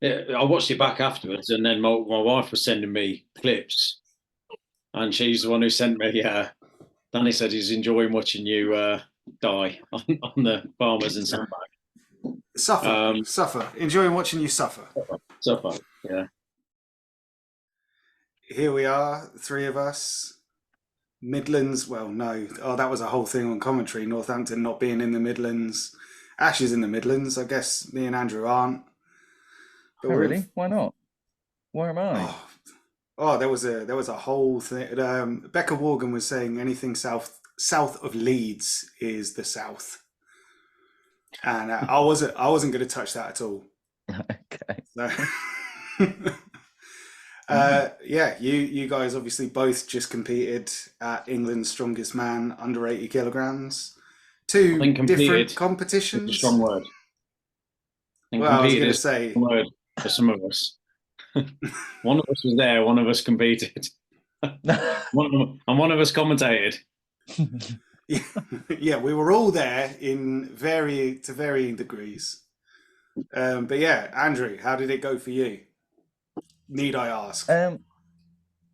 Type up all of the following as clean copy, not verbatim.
I watched it back afterwards, and then my wife was sending me clips, and she's the one who sent me. Danny said he's enjoying watching you die on the farmers and sandbag. Suffer. Enjoying watching you suffer. So far, yeah. Here we are, three of us. Midlands, well, no. Oh, that was a whole thing on commentary. Northampton not being in the Midlands. Ash is in the Midlands. I guess me and Andrew aren't. But Oh, we're really? Why not? Where am I? oh, there was a whole thing. Becca Morgan was saying anything south of Leeds is the South, and I wasn't going to touch that at all. Okay. So, yeah, you guys obviously both just competed at England's Strongest Man under 80 kilograms. Two different It's a competitions. strong word. Well, I was competed going to is a say, strong word for some of us. One of us was there, one of us competed, one of us commentated. yeah, we were all there in varying degrees. But yeah, Andrew, how did it go for you? Need I ask?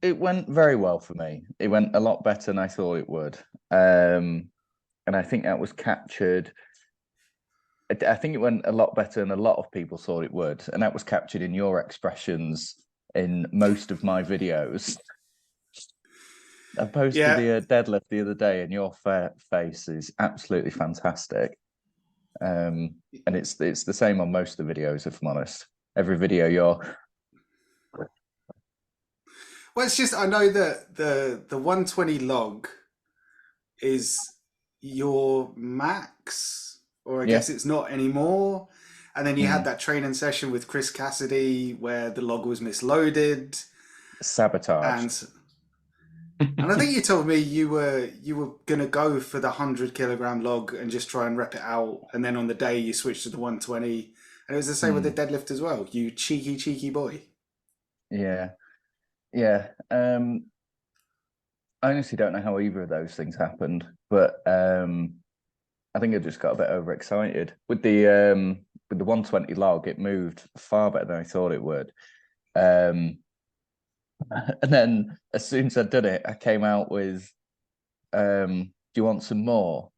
It went very well for me. It went a lot better than I thought it would. And I think that was captured. I think it went a lot better than a lot of people thought it would. And that was captured in your expressions in most of my videos. I posted the deadlift the other day, and your face is absolutely fantastic. And it's the same on most of the videos, if I'm honest. Every video you're... Well, it's just I know that the 120 log is your max, or I guess it's not anymore. And then you had that training session with Chris Cassidy where the log was misloaded, sabotaged. And I think you told me you were gonna go for the 100 kilogram log and just try and rep it out, and then on the day you switched to the 120, and it was the same with the deadlift as well. You cheeky boy. Yeah. I honestly don't know how either of those things happened, but I think I just got a bit overexcited with the 120 log. It moved far better than I thought it would. And then as soon as I'd done it, I came out with, do you want some more?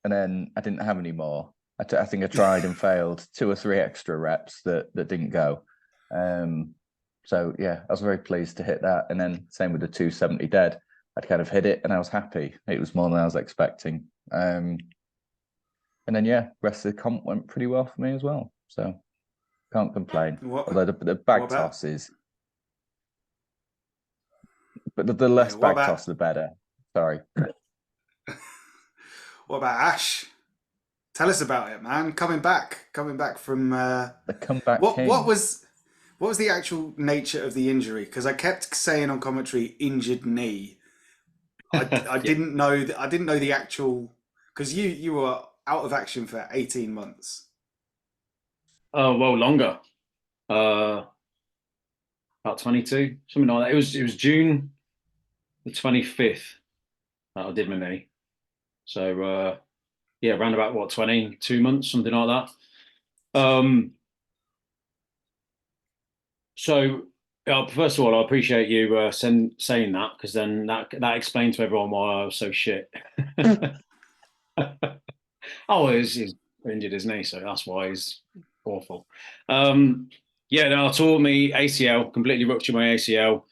And then I didn't have any more. I think I tried and failed 2 or 3 extra reps that didn't go. So yeah, I was very pleased to hit that. And then same with the 270 dead. I'd kind of hit it and I was happy. It was more than I was expecting. And then yeah, rest of the comp went pretty well for me as well. So can't complain. Although the bag toss is... But the less bag toss, the better. Sorry. What about Ash? Tell us about it, man. Coming back from the comeback. What was the actual nature of the injury? Because I kept saying on commentary, injured knee. I didn't know the actual, because you were out of action for 18 months. Oh, well, longer. About 22, something like that. It was June the 25th that I did my knee. So yeah, around about what, 22 months, something like that. So first of all, I appreciate you saying that, because then that explains to everyone why I was so shit. Oh, he's injured his knee, so that's why he's awful. Yeah, no, I tore me ACL, completely ruptured my ACL,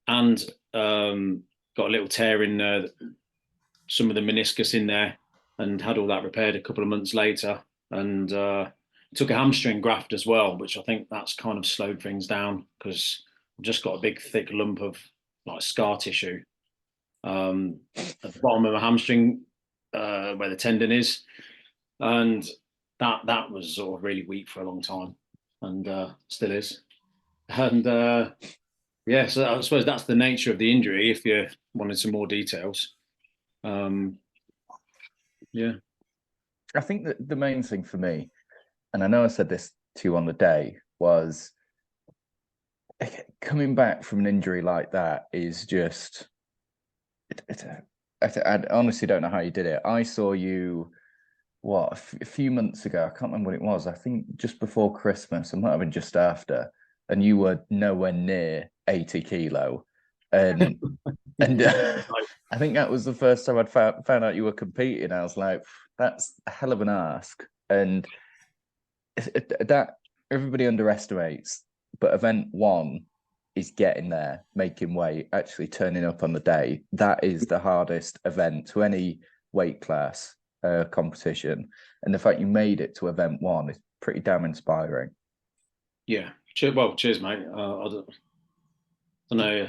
and got a little tear in some of the meniscus in there, and had all that repaired a couple of months later, and took a hamstring graft as well, which I think that's kind of slowed things down, because I've just got a big thick lump of like scar tissue at the bottom of my hamstring where the tendon is, and that was sort of really weak for a long time, and still is. And yeah, so I suppose that's the nature of the injury, if you wanted some more details. Yeah, I think that the main thing for me, and I know I said this to you on the day, was coming back from an injury like that is just... I honestly don't know how you did it. I saw you a few months ago. I can't remember what it was. I think just before Christmas, it might have been just after, and you were nowhere near 80 kilo, and and I think that was the first time I'd found out you were competing. I was like, that's a hell of an ask, and that everybody underestimates. But event one is getting there, making weight, actually turning up on the day. That is the hardest event to any weight class competition. And the fact you made it to event one is pretty damn inspiring. Yeah. Well, cheers, mate. I don't know.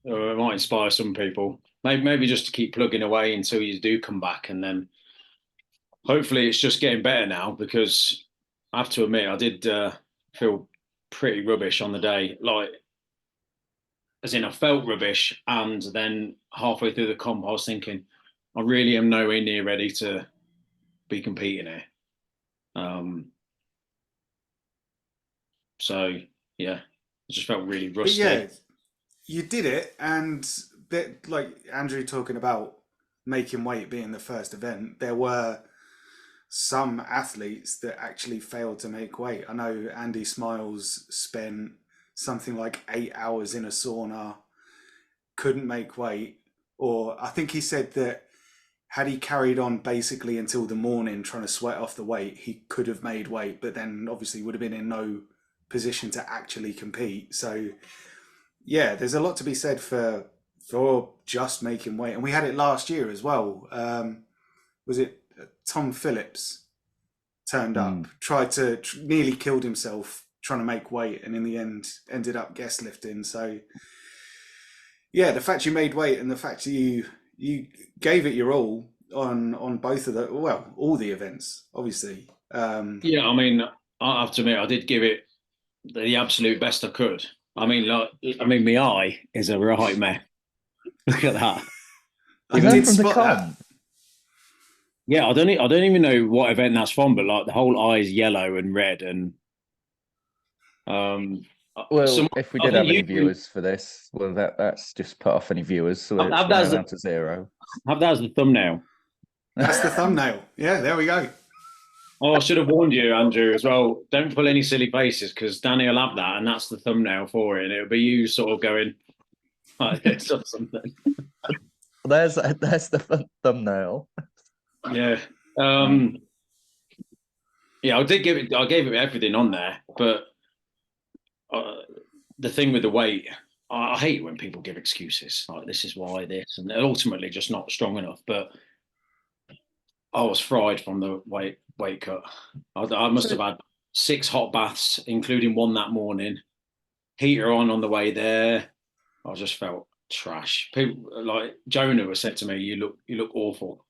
It might inspire some people. Maybe just to keep plugging away until you do come back, and then hopefully it's just getting better now. Because I have to admit, I did feel pretty rubbish on the day. Like, as in, I felt rubbish, and then halfway through the comp, I was thinking, I really am nowhere near ready to be competing here. So yeah, I just felt really But rusty. yeah, you did it, and like Andrew talking about making weight being the first event, there were some athletes that actually failed to make weight. I know Andy Smiles spent something like 8 hours in a sauna, couldn't make weight, or I think he said that had he carried on basically until the morning trying to sweat off the weight, he could have made weight, but then obviously would have been in no position to actually compete. So yeah, there's a lot to be said for just making weight, and we had it last year as well. Was it Tom Phillips turned up, tried to nearly killed himself trying to make weight, and in the end ended up guest lifting. So yeah, the fact you made weight and the fact you gave it your all on both of the all the events, obviously. Yeah, I mean, I have to admit, I did give it the absolute best I could. I mean, my eye is a right mess. Look at that. I Is that did from the spot that. comp? Yeah, I don't even know what event that's from, but like the whole eye is yellow and red, and um, Well, if we I did think have any you viewers for this, well, that's just put off any viewers, so it's have that now as down to 0. the thumbnail. That's the thumbnail. Yeah, there we go. Oh, I should have warned you, Andrew, as well. Don't pull any silly faces because Danny will have that, and that's the thumbnail for it, and it'll be you sort of going like this or something. There's the thumbnail. Yeah. Yeah, I gave it everything on there, but the thing with the weight, I hate when people give excuses like this is why this, and they're ultimately just not strong enough. But I was fried from the weight cut. I must So have had 6 hot baths, including one that morning. Heater on the way there. I just felt trash. People like Jonah was said to me, "You look awful"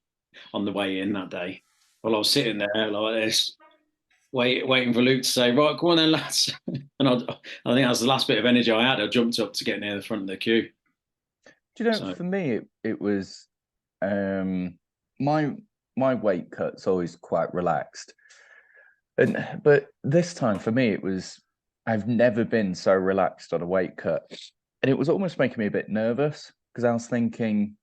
on the way in that day. Well, I was sitting there like this, waiting for Luke to say, "Right, come on then, lads." And I think that's the last bit of energy I had. I jumped up to get near the front of the queue. do you know, So for me, it was my weight cut's always quite relaxed, but this time for me it was I've never been so relaxed on a weight cut, and it was almost making me a bit nervous because I was thinking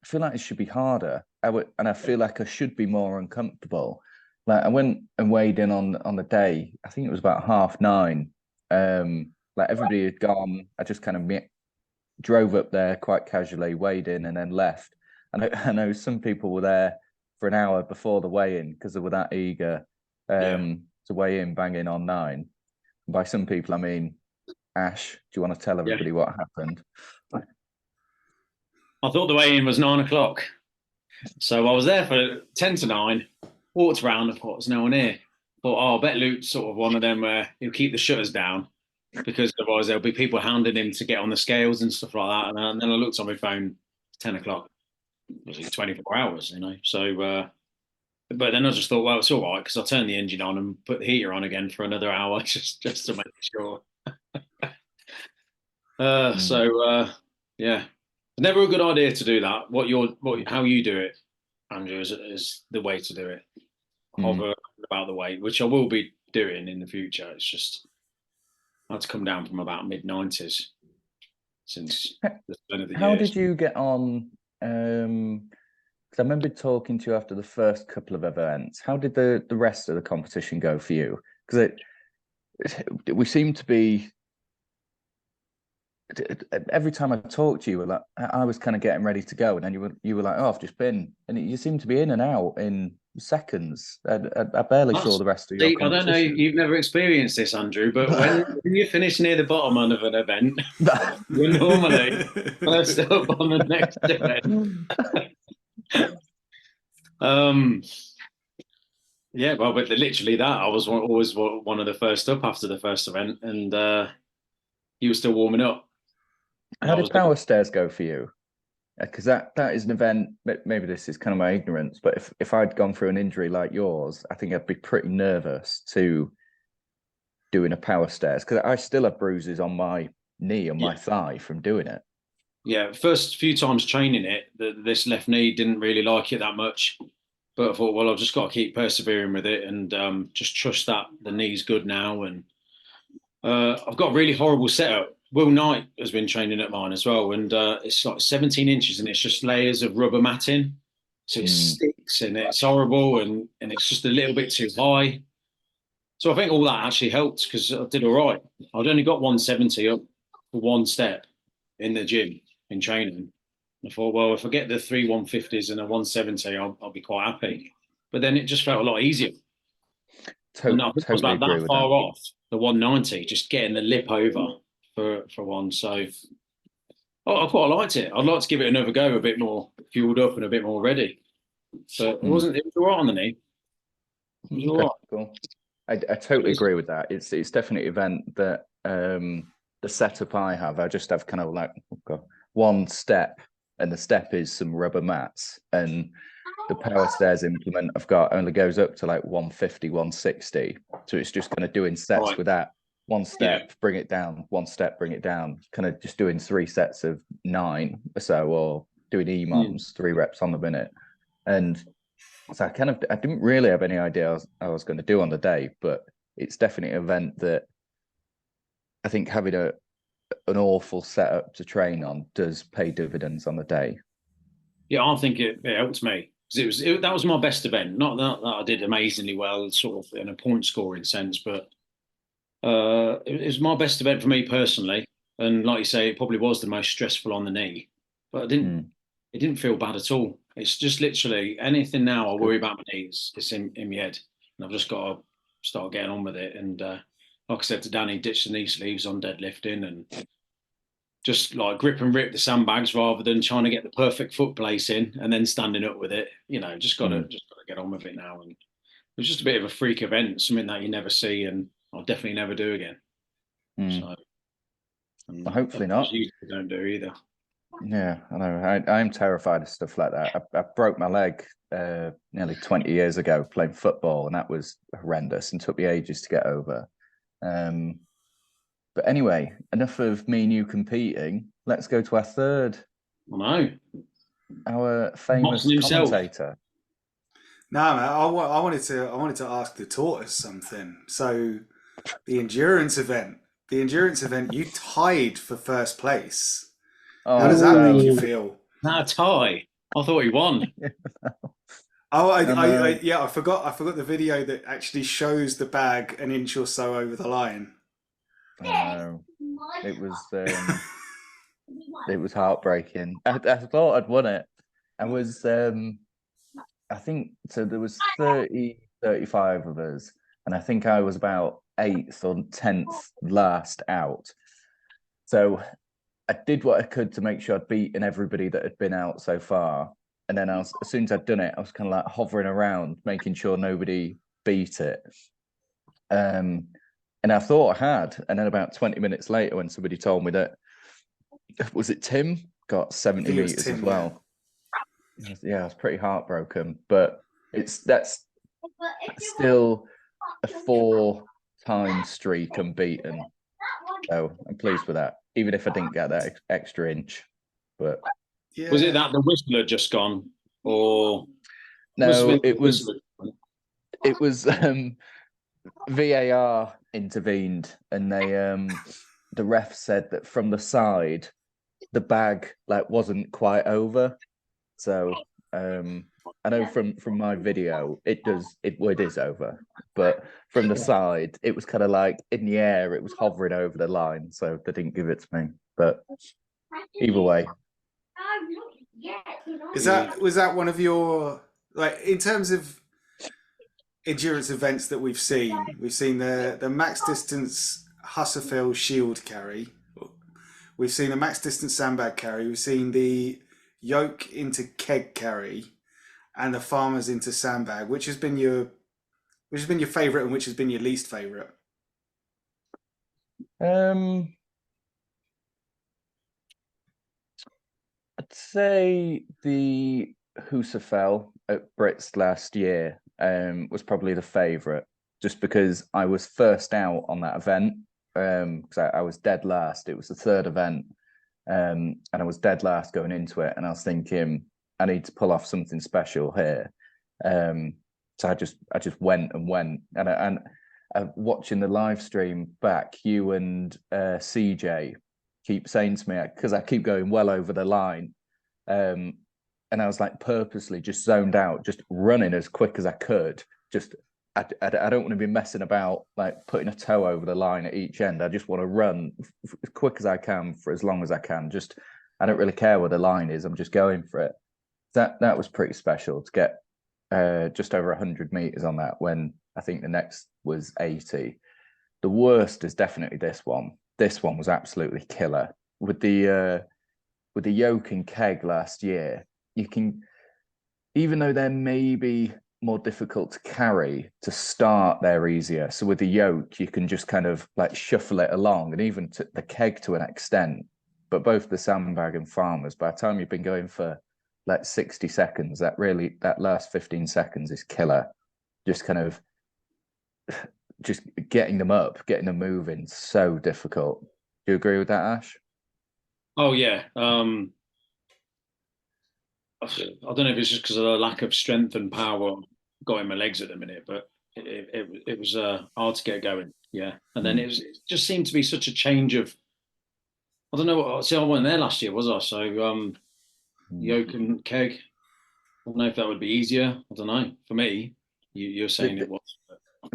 I feel like it should be harder. And I feel like I should be more uncomfortable. Like I went and weighed in on the day. I think it was about 9:30. Like everybody had gone. I just kind of drove up there quite casually, weighed in, and then left. And I know some people were there for an hour before the weigh-in because they were that eager to weigh in, bang in on 9. And by some people, I mean Ash. Do you want to tell everybody what happened? I thought the weigh-in was 9 o'clock. So I was there for 10 to 9, walked around, I thought there's no one here. Thought, oh, I bet Luke's sort of one of them where he'll keep the shutters down because otherwise there'll be people hounding him to get on the scales and stuff like that. And then I looked on my phone, 10 o'clock. It was like 24 hours, you know. So, but then I just thought, well, it's all right because I turned the engine on and put the heater on again for another hour just to make sure. Yeah, never a good idea to do that. How you do it, Andrew, is the way to do it. Hover about the weight, which I will be doing in the future. It's just I had to come down from about mid-90s since the turn of the How years. did you get on I remember talking to you after the first couple of events. How did the rest of the competition go for you? Because we seem to be, every time I talked to you, like I was kind of getting ready to go, and then you were like, "Oh, I've just been," and you seem to be in and out in seconds. I barely saw the rest of your See, I don't know, competition. you've never experienced this, Andrew, but when you finish near the bottom of an event, you're normally first up on the next event. Yeah, well, but literally that I was always one of the first up after the first event, and you were still warming up. How did power stairs go for you? Because that is an event. Maybe this is kind of my ignorance, but if I'd gone through an injury like yours, I think I'd be pretty nervous to doing a power stairs because I still have bruises on my knee and my thigh from doing it. Yeah, first few times training it, this left knee didn't really like it that much. But I thought, well, I've just got to keep persevering with it and just trust that the knee's good now. And I've got a really horrible setup. Will Knight has been training at mine as well. And it's like 17 inches and it's just layers of rubber matting. So it sticks and it's horrible and it's just a little bit too high. So I think all that actually helped because I did all right. I'd only got 170 up for one step in the gym in training. I thought, well, if I get the 150s and a 170, I'll be quite happy. But then it just felt a lot easier. And I think I was about that far off the 190, just getting the lip over for one. So I quite liked it. I'd like to give it another go, a bit more fueled up and a bit more ready. So it was all right on the knee. It was all right. Cool. I totally agree with that. It's definitely an event that the setup I have, I just have kind of like one step, and the step is some rubber mats, and the power stairs implement I've got only goes up to like 150, 160. So it's just kind of doing sets with that. One step, bring it down, one step, bring it down, kind of just doing 3 sets of 9 or so, or doing EMOMs, 3 reps on the minute. And so I didn't really have any idea I was going to do on the day, but it's definitely an event that I think having an awful setup to train on does pay dividends on the day. Yeah, I think it helped me because that was my best event. Not that I did amazingly well, sort of in a point scoring sense, but it was my best event for me personally. And like you say, it probably was the most stressful on the knee, but it didn't feel bad at all. It's just literally anything now I worry about my knees. It's in my head, and I've just got to start getting on with it. And like I said to Danny, ditch the knee sleeves on deadlifting and just like grip and rip the sandbags rather than trying to get the perfect foot place in and then standing up with it. You know, just gotta get on with it now. And it was just a bit of a freak event, something that you never see and I'll definitely never do again. So well, hopefully not. You don't do either. Yeah, I know. I'm terrified of stuff like that. I broke my leg nearly 20 years ago playing football, and that was horrendous and took me ages to get over. But anyway, enough of me and you competing. Let's go to our third. I know. Our famous commentator. No, man, I wanted to ask the tortoise something. So, the endurance event, you tied for first place. How does that make you feel? Not a tie. I thought he won. I forgot the video that actually shows the bag an inch or so over the line. No, it was heartbreaking. I thought I'd won it. I was I think so there was 35 of us, and I think I was about 8th or 10th last out. So I did what I could to make sure I'd beaten everybody that had been out so far. And then as soon as I'd done it, I was kind of like hovering around, making sure nobody beat it. And I thought I had. And then about 20 minutes later, when somebody told me that, was it Tim? Got 70 meters Tim, as well. Yeah, I was pretty heartbroken. But that's still a 4-time streak unbeaten. So I'm pleased with that, even if I didn't get that extra inch. But was it that the whistle had just gone, or no? It was VAR intervened, and they the ref said that from the side the bag like wasn't quite over, so I know from my video, it is over, but from the side, it was kind of like in the air, it was hovering over the line, so they didn't give it to me. But either way, was that one of your, like, in terms of endurance events that we've seen the max distance Husserfeld shield carry, we've seen the max distance sandbag carry, we've seen the yoke into keg carry, and the farmers into sandbag. Which has been your favorite and which has been your least favorite? I'd say the Husserfeld at Brits last year was probably the favorite, just because I was first out on that event, because I was dead last. It was the third event, and I was dead last going into it, and I was thinking I need to pull off something special here. So I just went, and watching the live stream back, you and CJ keep saying to me, because I keep going well over the line, and I was like purposely just zoned out, just running as quick as I could. Just I don't want to be messing about like putting a toe over the line at each end. I just want to run as quick as I can for as long as I can. Just I don't really care where the line is. I'm just going for it. That was pretty special to get just over 100 meters on that, when I think the next was 80. The worst is definitely this one. This one was absolutely killer. With the yoke and keg last year, you can, even though they're maybe more difficult to carry to start, they're easier. So with the yoke, you can just kind of like shuffle it along, and even to the keg to an extent. But both the sandbag and farmers, by the time you've been going for like 60 seconds, that last 15 seconds is killer. Just kind of just getting them up, getting them moving, so difficult. Do you agree with that, Ash? Oh yeah. I don't know if it's just because of the lack of strength and power I've got in my legs at the minute, but it was hard to get going. Yeah, and then it just seemed to be such a change of. I don't know what. See, I wasn't there last year, was I? So yoke and keg. I don't know if that would be easier. I don't know. For me, you're saying it was.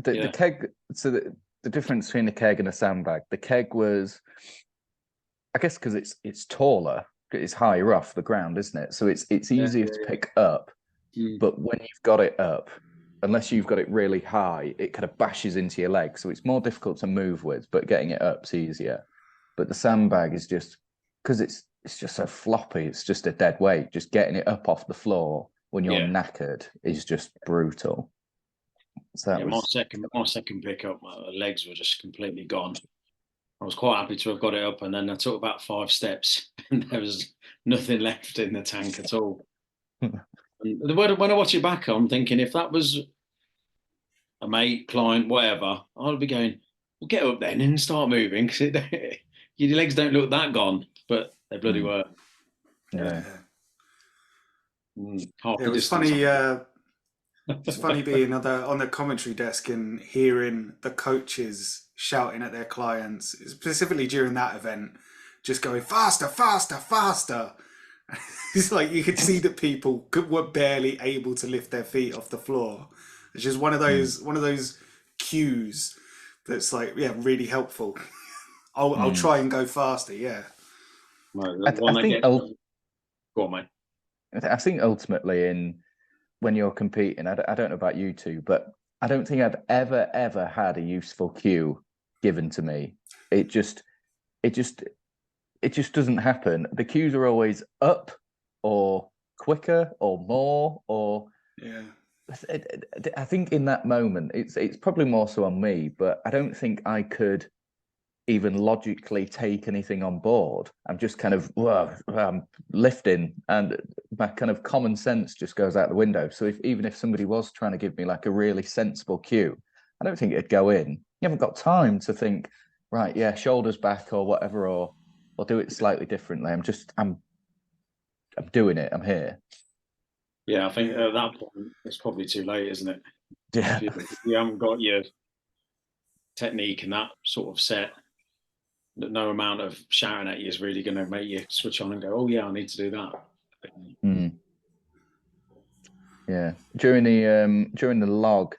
The keg. So the difference between the keg and a sandbag. The keg was, I guess, because it's taller. It's higher off the ground, isn't it? So it's easier to pick up. But when you've got it up, unless you've got it really high, it kind of bashes into your leg. So it's more difficult to move with, but getting it up's easier. But the sandbag is just, because it's just so floppy, it's just a dead weight. Just getting it up off the floor when you're knackered is just brutal. So that was my second pickup. My legs were just completely gone. I was quite happy to have got it up, and then I took about 5 steps, and there was nothing left in the tank at all. And when I watch it back, I'm thinking, if that was a mate, client, whatever, I'd be going, well, get up then and start moving, because your legs don't look that gone, but they bloody were. Yeah. It was funny. It's funny being on the commentary desk and hearing the coaches shouting at their clients, specifically during that event, just going faster, faster, faster. It's like you could see that people were barely able to lift their feet off the floor. It's just one of those cues that's like, yeah, really helpful. I'll try and go faster. Yeah. I think go on, mate. I think ultimately, when you're competing, I don't know about you two, but I don't think I've ever had a useful cue given to me. It just doesn't happen. The cues are always up or quicker or more, or I think in that moment it's probably more so on me, but I don't think I could even logically take anything on board. I'm just kind of lifting, and my kind of common sense just goes out the window. So even if somebody was trying to give me like a really sensible cue, I don't think it'd go in. You haven't got time to think, right, yeah, shoulders back or whatever, or do it slightly differently. I'm doing it. I'm here. Yeah, I think at that point it's probably too late, isn't it? Yeah. If you haven't got your technique and that sort of set, no amount of shouting at you is really going to make you switch on and go, oh yeah, I need to do that. Yeah, during the log,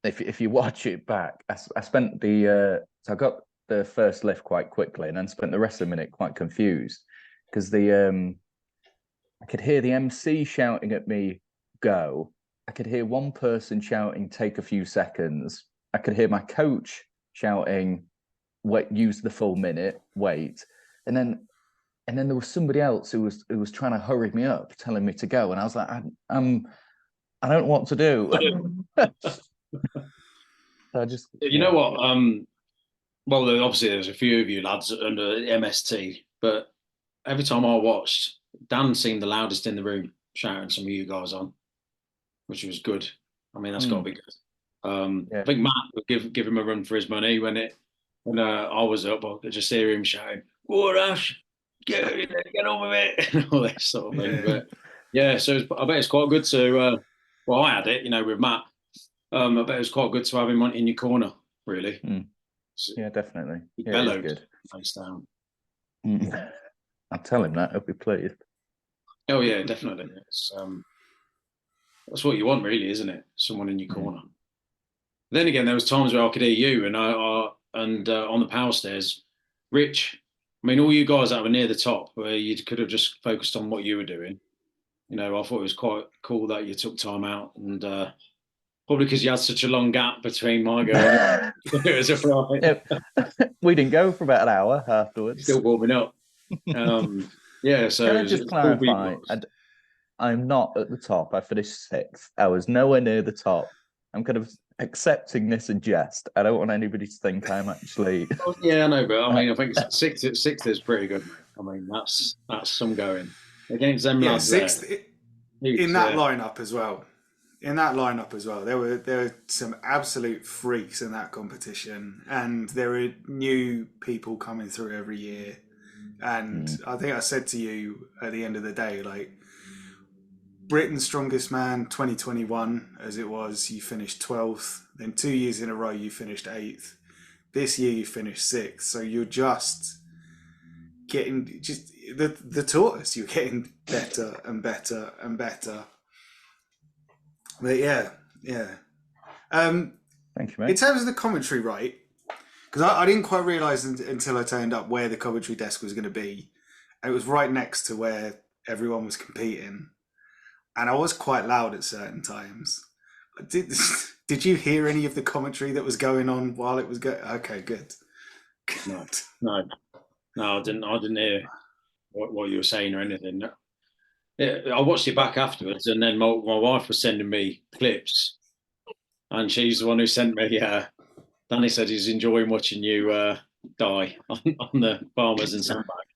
if you watch it back, I spent so I got the first lift quite quickly, and then spent the rest of the minute quite confused because I could hear the MC shouting at me, "Go." I could hear one person shouting, "Take a few seconds." I could hear my coach shouting, "Wait, use the full minute, wait," and then there was somebody else who was trying to hurry me up, telling me to go, and I was like, I don't know what to do. So I just, You know what? Well, obviously there's a few of you lads under MST, but every time I watched, Dan seemed the loudest in the room, shouting some of you guys on, which was good. I mean, that's got to be good. I yeah. think Matt would give him a run for his money when I was up. I could just hear him shouting, "What, Ash? Get on with it!" and all that sort of thing. But yeah, so I bet it's quite good to. Well, I had it, with Matt. I bet it was quite good to have him in your corner. Really, Yeah, definitely. he Yeah, it is bellowed good. face down. I'll tell him that. He'll be pleased. Oh yeah, definitely. That's what you want, really, isn't it? Someone in your corner. Then again, there was times where I could hear you and on the power stairs, Rich. I mean, all you guys that were near the top, where you could have just focused on what you were doing. I thought it was quite cool that you took time out, and probably because you had such a long gap between my going. It was a right. Yeah. We didn't go for about an hour afterwards. Still warming up. Yeah, so Can I just clarify? I'm not at the top. I finished 6th. I was nowhere near the top. I'm kind of accepting this in jest. I don't want anybody to think I'm actually. Yeah, I know, but I mean, I think sixth is pretty good, mate. I mean, that's some going against them lads sixth there. in that lineup as well. In that lineup as well, there were some absolute freaks in that competition, and there are new people coming through every year. And I think I said to you at the end of the day, like, Britain's Strongest Man 2021, as it was, you finished 12th. Then 2 years in a row, you finished 8th. This year, you finished 6th. So you're just getting the tortoise. You're getting better and better and better. But yeah. Thank you, mate. In terms of the commentary, right? Because I didn't quite realise until I turned up where the commentary desk was going to be. And it was right next to where everyone was competing. And I was quite loud at certain times. Did you hear any of the commentary that was going on while it was going? Okay, good. No, I didn't hear what you were saying or anything. Yeah, I watched it back afterwards, and then my wife was sending me clips, and she's the one who sent me. Danny said he's enjoying watching you die on the farmers and sandbag.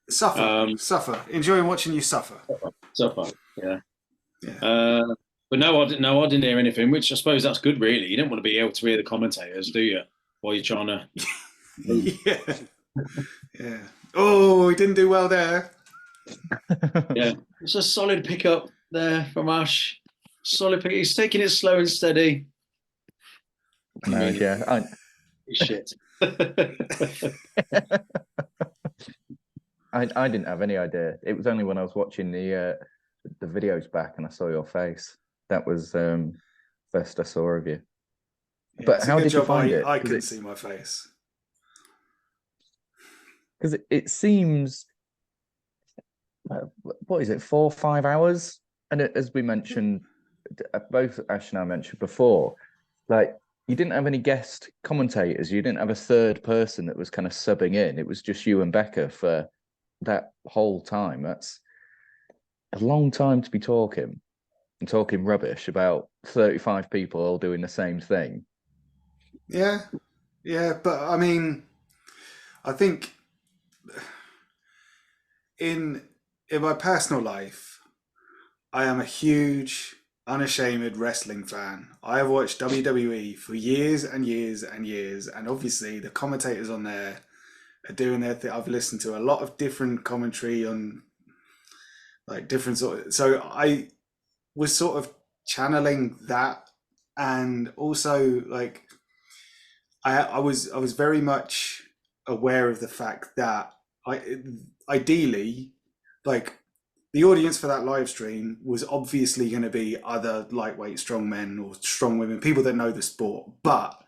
Suffer. Enjoying watching you suffer. Yeah. But no, I didn't hear anything. Which I suppose that's good, really. You don't want to be able to hear the commentators, do you? While you're trying to. Yeah. Oh, he didn't do well there. Yeah, it's a solid pickup there from Ash. Solid pick. He's taking it slow and steady. Shit. I didn't have any idea. It was only when I was watching the videos back and I saw your face. That was first I saw of you. Yeah, but how did you find it? I couldn't see my face. Because it seems, what is it, 4 or 5 hours? And as we mentioned, both Ash and I mentioned before, like, you didn't have any guest commentators. You didn't have a third person that was kind of subbing in. It was just you and Becca for that whole time. That's a long time to be talking rubbish about 35 people all doing the same thing. Yeah, but I mean, I think in my personal life, I am a huge, unashamed wrestling fan. I have watched WWE for years and years and years, and obviously the commentators on there are doing their thing. I've listened to a lot of different commentary on like different so I was sort of channeling that, and also like I was very much aware of the fact that ideally, like, the audience for that live stream was obviously going to be other lightweight strongmen or strong women, people that know the sport. But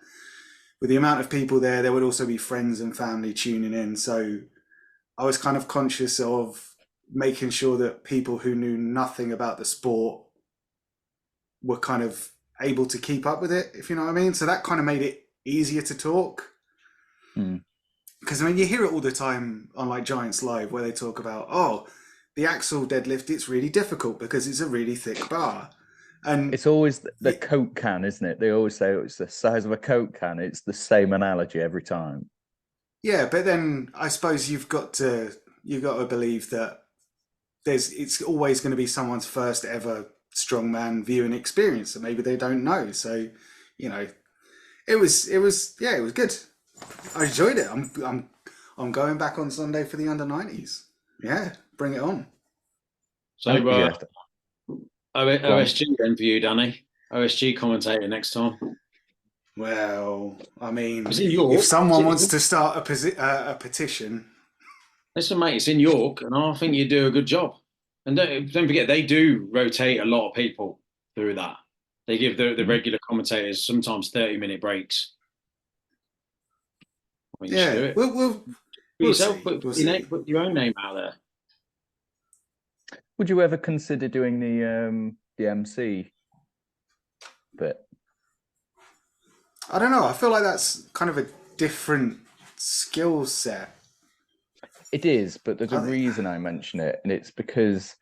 with the amount of people there would also be friends and family tuning in. So I was kind of conscious of making sure that people who knew nothing about the sport were kind of able to keep up with it, if you know what I mean. So that kind of made it easier to talk. Because I mean, you hear it all the time on like Giants Live where they talk about, oh, the axle deadlift, it's really difficult because it's a really thick bar. And it's always the Coke can, isn't it? They always say it's the size of a Coke can. It's the same analogy every time. Yeah, but then I suppose you've got to believe that it's always going to be someone's first ever strongman viewing experience, so maybe they don't know. So, you know, it was good. I enjoyed it. I'm going back on Sunday for the under 90s. Yeah, bring it on. So OSG then for you, Danny. OSG commentator next time. Well, I mean, It's in York. if someone wants to start a petition. Listen, mate, it's in York, and I think you do a good job. And don't forget, they do rotate a lot of people through that. They give the regular commentators sometimes 30-minute breaks. I mean, Yeah, do it. we'll see. Put your own name out there. Would you ever consider doing the MC bit? I don't know. I feel like that's kind of a different skill set. It is, but there's a reason I mention it, and it's because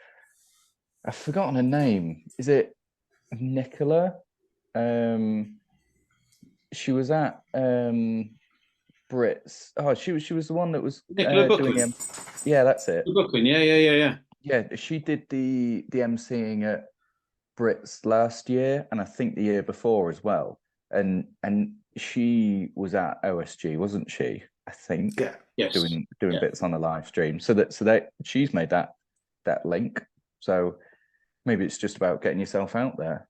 I've forgotten her name. Is it Nicola? She was at Brits. Oh, she was the one that was doing him. Yeah, that's it. Brooklyn, yeah. Yeah, she did the MCing at Brits last year, and I think the year before as well. And she was at OSG, wasn't she? I think. Yeah. Yes. Doing bits on the live stream. So that she's made that link. So maybe it's just about getting yourself out there.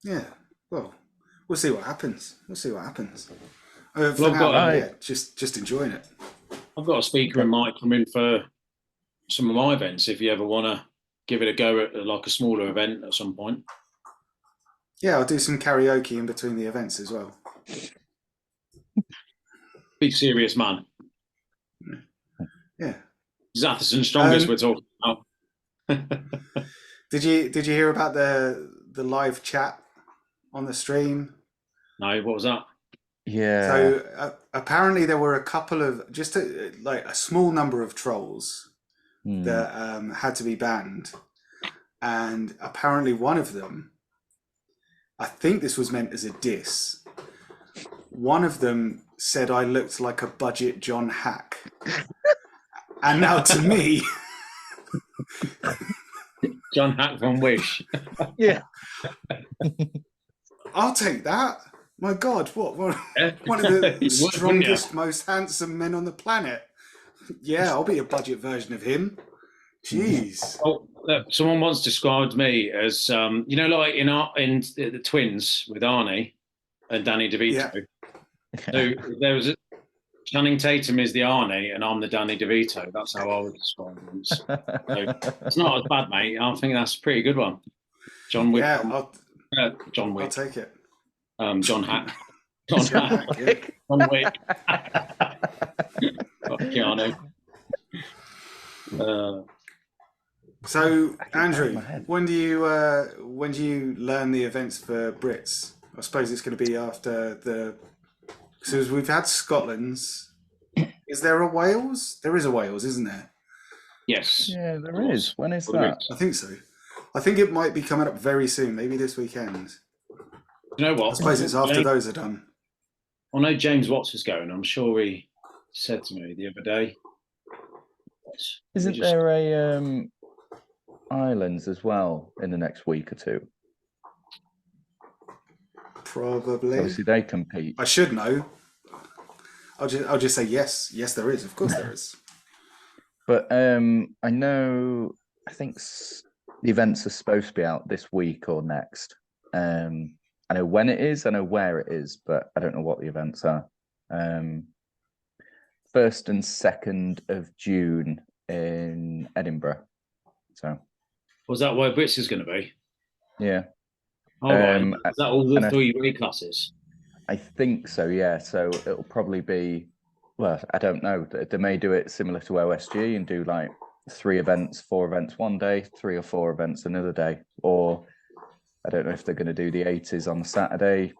Yeah. Well, we'll see what happens. Just enjoying it. I've got a speaker and mic coming for some of my events. If you ever want to give it a go at like a smaller event at some point. Yeah, I'll do some karaoke in between the events as well. Big serious man. Yeah. Zatherson strongest we're talking about. Did you hear about the live chat on the stream? No, what was that? Yeah. So apparently there were a couple of a small number of trolls that had to be banned, and apparently one of them, I think this was meant as a diss. One of them said I looked like a budget John Hack, and now to me, John Hack from Wish. Yeah. I'll take that. My God, what one of the strongest, most handsome men on the planet. Yeah, I'll be a budget version of him. Jeez. Oh, look, someone once described me as, like in the Twins with Arnie and Danny DeVito. Yeah. So there was Channing Tatum is the Arnie and I'm the Danny DeVito. That's how I would describe him. So it's not as bad, mate. I think that's a pretty good one. John Wick. Yeah, John Wick. I'll take it. John Hack. John Hack. John Wick. Keanu. So, Andrew, when do you learn the events for Brits? I suppose it's going to be after so we've had Scotland's. Is there a Wales? There is a Wales, isn't there? Yes. Yeah, there is. When is that? I think so. I think it might be coming up very soon, maybe this weekend. You know what? I suppose it's after those are done. I know James Watts is going. I'm sure he said to me the other day. Isn't there a Islands as well in the next week or two? Probably. Obviously, they compete. I should know. I'll just say yes. Yes, there is. Of course, there is. But I know. I think the events are supposed to be out this week or next. I know when it is. I know where it is, but I don't know what the events are. 1st and 2nd of June in Edinburgh. So Was that where Brits is going to be? yeah, All right. um, Is that all the and three weight classes? I think so. Yeah, so it'll probably be. Well, I don't know. They may do it similar to OSG and do like 3 events, 4 events one day, 3 or 4 events another day, or I don't know if they're going to do the 80s on the Saturday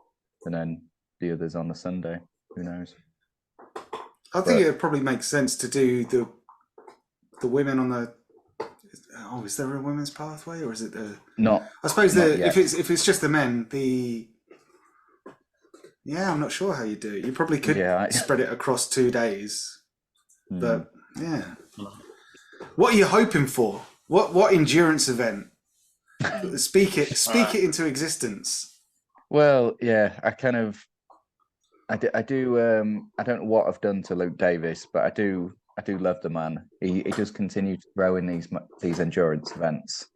and then the others on the Sunday. Who knows? I think it probably makes sense to do the women on the. Oh, is there a women's pathway, or is it the? Not. I suppose not yet. if it's just the men, yeah, I'm not sure how you do it. You probably could spread it across 2 days, but yeah. What are you hoping for? What endurance event? Speak it into existence. Well, yeah, I kind of, I do. I don't know what I've done to Luke Davis, but I do love the man. He does continue to throw in these endurance events.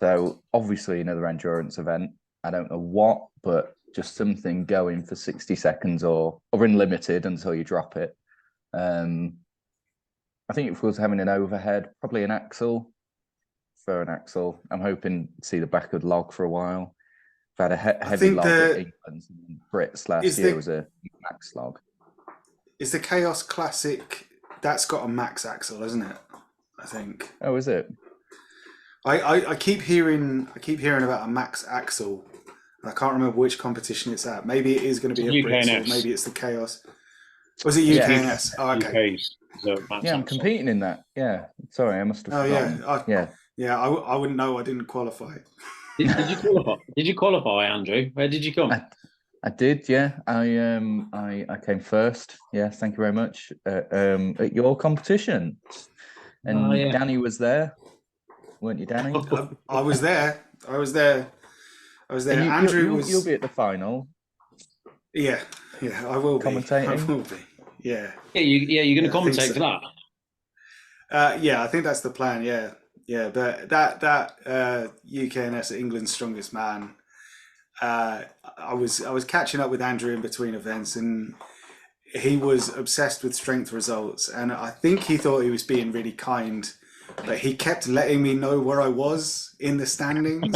So obviously another endurance event. I don't know what, but just something going for 60 seconds or unlimited until you drop it. I think if we was having an overhead, probably an axle. For an axle, I'm hoping to see the back of the log for a while. I've had a heavy log at England. Brits last year was a max log. Is the Chaos Classic? That's got a max axle, isn't it? I think. Oh, is it? I keep hearing about a max axle. I can't remember which competition it's at. Maybe it is going to be a Brits, or maybe it's the Chaos. Was it UKNS? Oh, okay. Yeah, I'm competing in that. Yeah, sorry, I must have forgotten. Yeah, I wouldn't know. I didn't qualify. Did you qualify? Did you qualify, Andrew? Where did you come? I did. Yeah, I came first. Yeah, thank you very much. At your competition, and Danny was there, weren't you, Danny? I was there. Andrew was. You'll be at the final. Yeah, I will be. Commentating. I will be. Yeah. You're going to commentate for that. Yeah, I think that's the plan. Yeah, but that UKNS, England's Strongest Man. I was catching up with Andrew in between events, and he was obsessed with strength results, and I think he thought he was being really kind, but he kept letting me know where I was in the standings,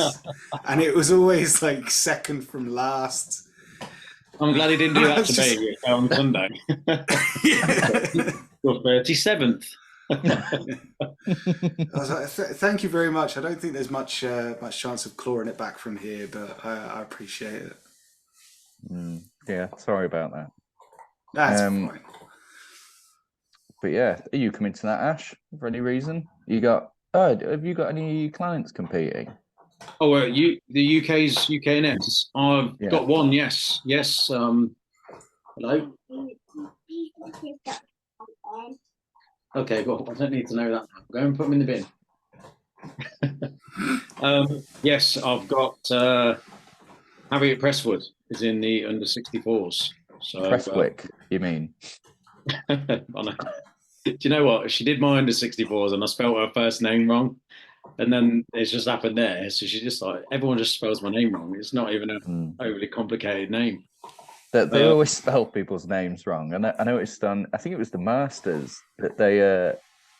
and it was always like second from last. I'm glad he didn't do that to me on Sunday. You're 37th. I was like, thank you very much. I don't think there's much chance of clawing it back from here, but I appreciate it. Yeah, sorry about that. That's fine. But yeah, are you coming to that, Ash, for any reason? Have you got any clients competing? Oh, the UK's UKNS. I've got one. Yes. Hello. Okay, well, I don't need to know that. Go and put them in the bin. Yes, I've got Harriet Presswood is in the under 64s. So Presswick, you mean? Do you know what? She did my under 64s and I spelled her first name wrong. And then it's just happened there. So she's just like, everyone just spells my name wrong. It's not even an overly complicated name. They always spell people's names wrong. And I noticed I think it was the Masters, that they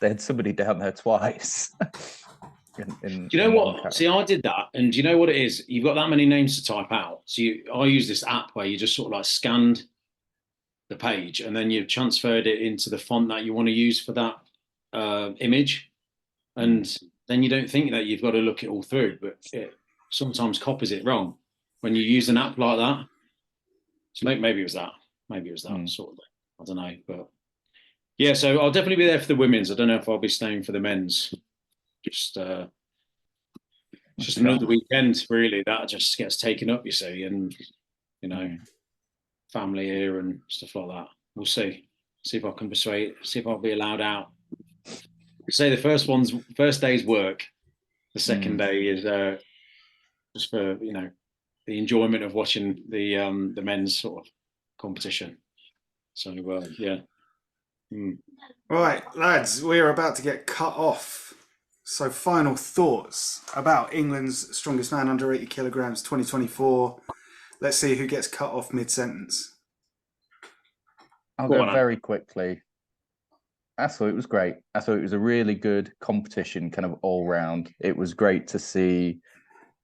had somebody down there twice. Do you know what? See, I did that. And do you know what it is? You've got that many names to type out. So I use this app where you just sort of like scanned the page and then you've transferred it into the font that you want to use for that image. And then you don't think that you've got to look it all through, but it sometimes copies it wrong when you use an app like that. So maybe it was that. Sort of thing. I don't know. But yeah, so I'll definitely be there for the women's. I don't know if I'll be staying for the men's. Just another weekend, really, that just gets taken up, you see, and family here and stuff like that. We'll see if I can see if I'll be allowed out. Say the first day's work, the second day is just for the enjoyment of watching the men's sort of competition. So yeah. Right, lads, we're about to get cut off. So final thoughts about England's Strongest Man under 80 kilograms 2024. Let's see who gets cut off mid-sentence. I'll go very quickly. I thought it was great. I thought it was a really good competition, kind of all round. It was great to see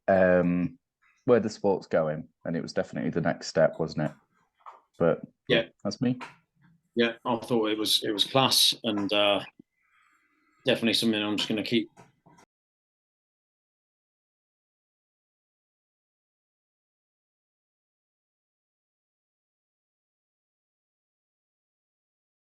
where the sport's going, and it was definitely the next step, wasn't it? But Yeah, that's me. Yeah, I thought it was class, and definitely something I'm just going to